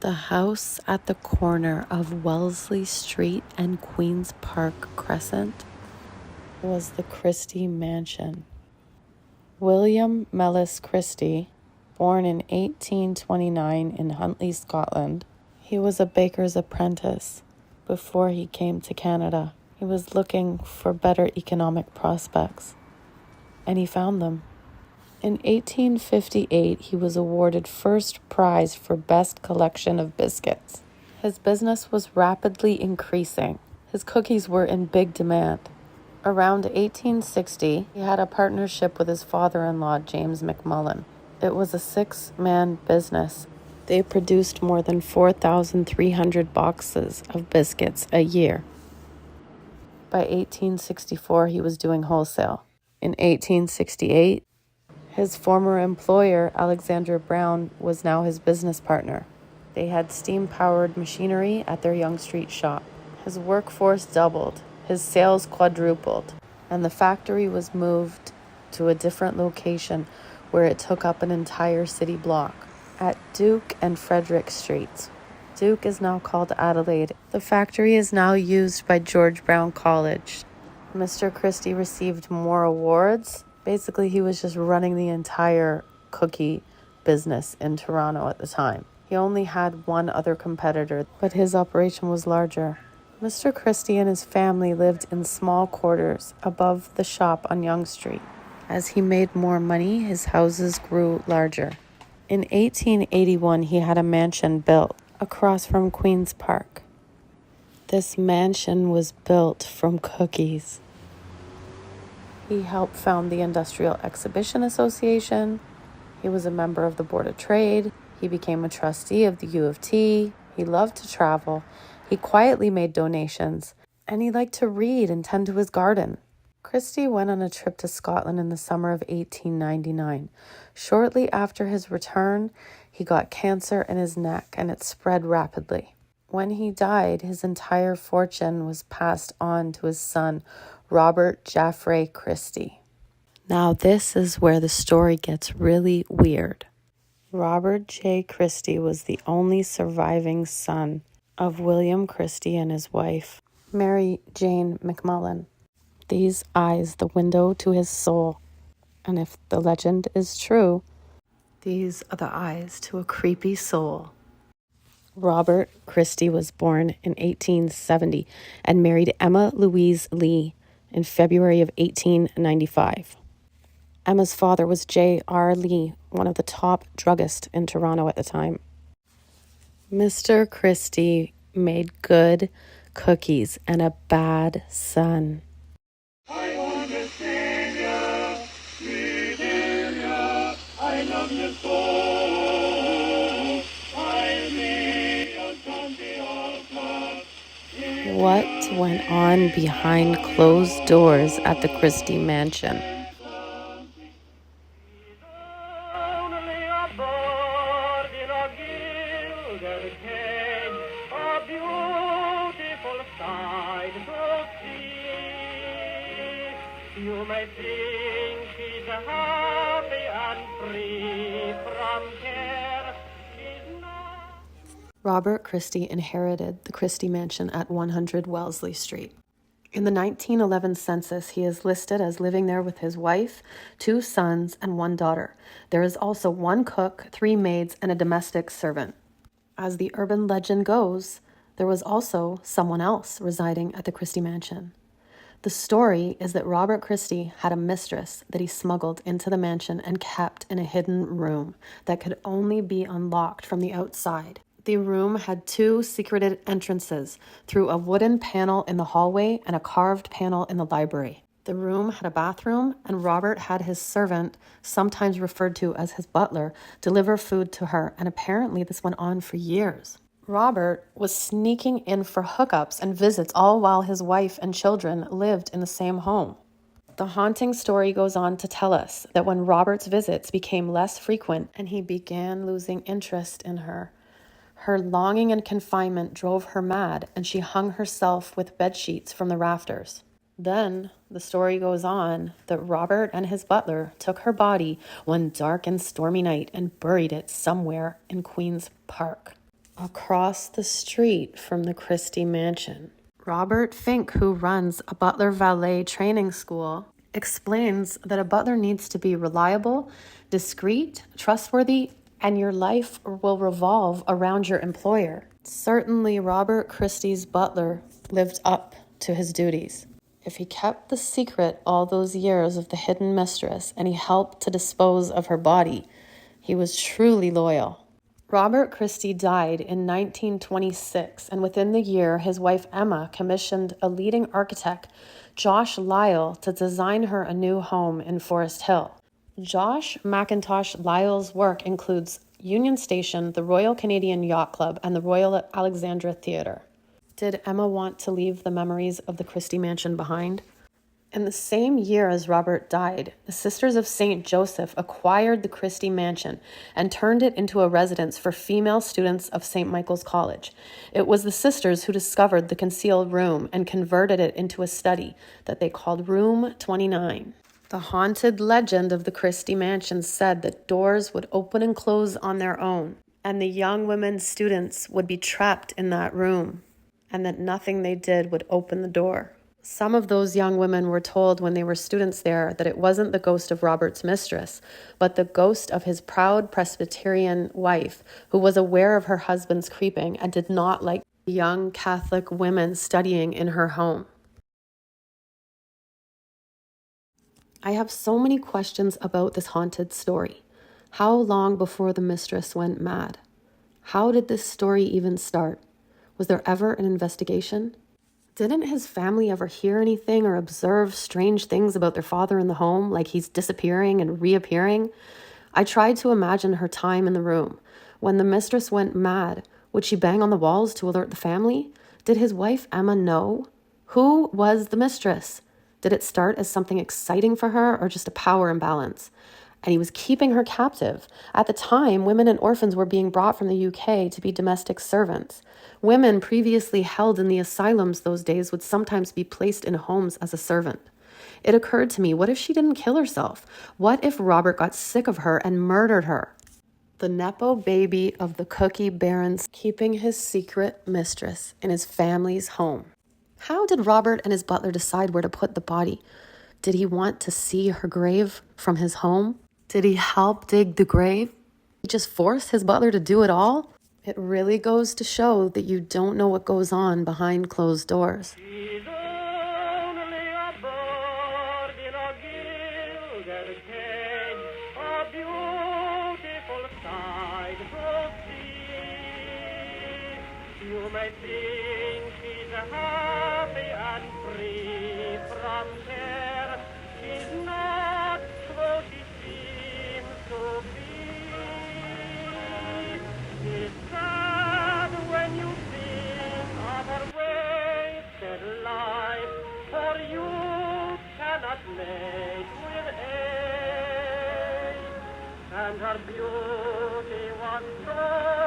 The house at the corner of Wellesley Street and Queen's Park Crescent was the Christie Mansion. William Mellis Christie, born in 1829 in Huntly, Scotland, he was a baker's apprentice before he came to Canada. He was looking for better economic prospects, and he found them. In 1858, he was awarded first prize for best collection of biscuits. His business was rapidly increasing. His cookies were in big demand. Around 1860, he had a partnership with his father-in-law, James McMullen. It was a 6-man business. They produced more than 4,300 boxes of biscuits a year. By 1864, he was doing wholesale. In 1868, his former employer, Alexander Brown, was now his business partner. They had steam-powered machinery at their Yonge Street shop. His workforce doubled, his sales quadrupled, and the factory was moved to a different location where it took up an entire city block, at Duke and Frederick Streets. Duke is now called Adelaide. The factory is now used by George Brown College. Mr. Christie received more awards. Basically, he was just running the entire cookie business in Toronto at the time. He only had one other competitor, but his operation was larger. Mr. Christie and his family lived in small quarters above the shop on Yonge Street. As he made more money, his houses grew larger. In 1881, he had a mansion built across from Queen's Park. This mansion was built from cookies. He helped found the Industrial Exhibition Association. He was a member of the Board of Trade. He became a trustee of the U of T. He loved to travel. He quietly made donations, and he liked to read and tend to his garden. Christie went on a trip to Scotland in the summer of 1899. Shortly after his return, he got cancer in his neck, and it spread rapidly. When he died, his entire fortune was passed on to his son, Robert Jaffray Christie. Now this is where the story gets really weird. Robert J. Christie was the only surviving son of William Christie and his wife, Mary Jane McMullen. These eyes, the window to his soul. And if the legend is true, these are the eyes to a creepy soul. Robert Christie was born in 1870 and married Emma Louise Lee in February of 1895. Emma's father was J.R. Lee, one of the top druggists in Toronto at the time. Mr. Christie made good cookies and a bad son. I want to sing ya, sweet area, I love you so. I'll be a Sunday of What went on behind closed doors at the Christie Mansion? only a bird in a gilded cage, a beautiful sight to see. You may think she's happy and free from care. She's not. Robert Christie inherited the Christie Mansion at 100 Wellesley Street. In the 1911 census, he is listed as living there with his wife, 2 sons, and 1 daughter. There is also 1 cook, 3 maids, and a domestic servant. As the urban legend goes, there was also someone else residing at the Christie Mansion. The story is that Robert Christie had a mistress that he smuggled into the mansion and kept in a hidden room that could only be unlocked from the outside. The room had 2 secreted entrances through a wooden panel in the hallway and a carved panel in the library. The room had a bathroom, and Robert had his servant, sometimes referred to as his butler, deliver food to her, and apparently this went on for years. Robert was sneaking in for hookups and visits all while his wife and children lived in the same home. The haunting story goes on to tell us that when Robert's visits became less frequent and he began losing interest in her longing and confinement drove her mad, and she hung herself with bedsheets from the rafters. Then, the story goes on that Robert and his butler took her body one dark and stormy night and buried it somewhere in Queen's Park. across the street from the Christie Mansion. Robert Fink, who runs a butler valet training school, explains that a butler needs to be reliable, discreet, trustworthy, and your life will revolve around your employer. Certainly, Robert Christie's butler lived up to his duties. If he kept the secret all those years of the hidden mistress and he helped to dispose of her body, he was truly loyal. Robert Christie died in 1926, and within the year, his wife Emma commissioned a leading architect, Josh Lyle, to design her a new home in Forest Hill. Josh McIntosh Lyle's work includes Union Station, the Royal Canadian Yacht Club, and the Royal Alexandra Theatre. Did Emma want to leave the memories of the Christie Mansion behind? In the same year as Robert died, the Sisters of St. Joseph acquired the Christie Mansion and turned it into a residence for female students of St. Michael's College. It was the sisters who discovered the concealed room and converted it into a study that they called Room 29. The haunted legend of the Christie Mansion said that doors would open and close on their own, and the young women students would be trapped in that room, and that nothing they did would open the door. Some of those young women were told when they were students there that it wasn't the ghost of Robert's mistress, but the ghost of his proud Presbyterian wife, who was aware of her husband's creeping and did not like young Catholic women studying in her home. I have so many questions about this haunted story. How long before the mistress went mad? How did this story even start? Was there ever an investigation? Didn't his family ever hear anything or observe strange things about their father in the home, like he's disappearing and reappearing? I tried to imagine her time in the room. When the mistress went mad, would she bang on the walls to alert the family? Did his wife Emma know? Who was the mistress? Did it start as something exciting for her or just a power imbalance? And he was keeping her captive. At the time, women and orphans were being brought from the UK to be domestic servants. Women previously held in the asylums those days would sometimes be placed in homes as a servant. It occurred to me, what if she didn't kill herself? What if Robert got sick of her and murdered her? The Nepo baby of the Cookie Barons keeping his secret mistress in his family's home. How did Robert and his butler decide where to put the body? Did he want to see her grave from his home? Did he help dig the grave? Did he just force his butler to do it all? It really goes to show that you don't know what goes on behind closed doors. She's only a bird in a gilded cage, a beautiful sight to see. You may think she's happy and free from care. She's not, though she seems to be. It's sad when you think of her wasted life, for you cannot mate with age, and her beauty was so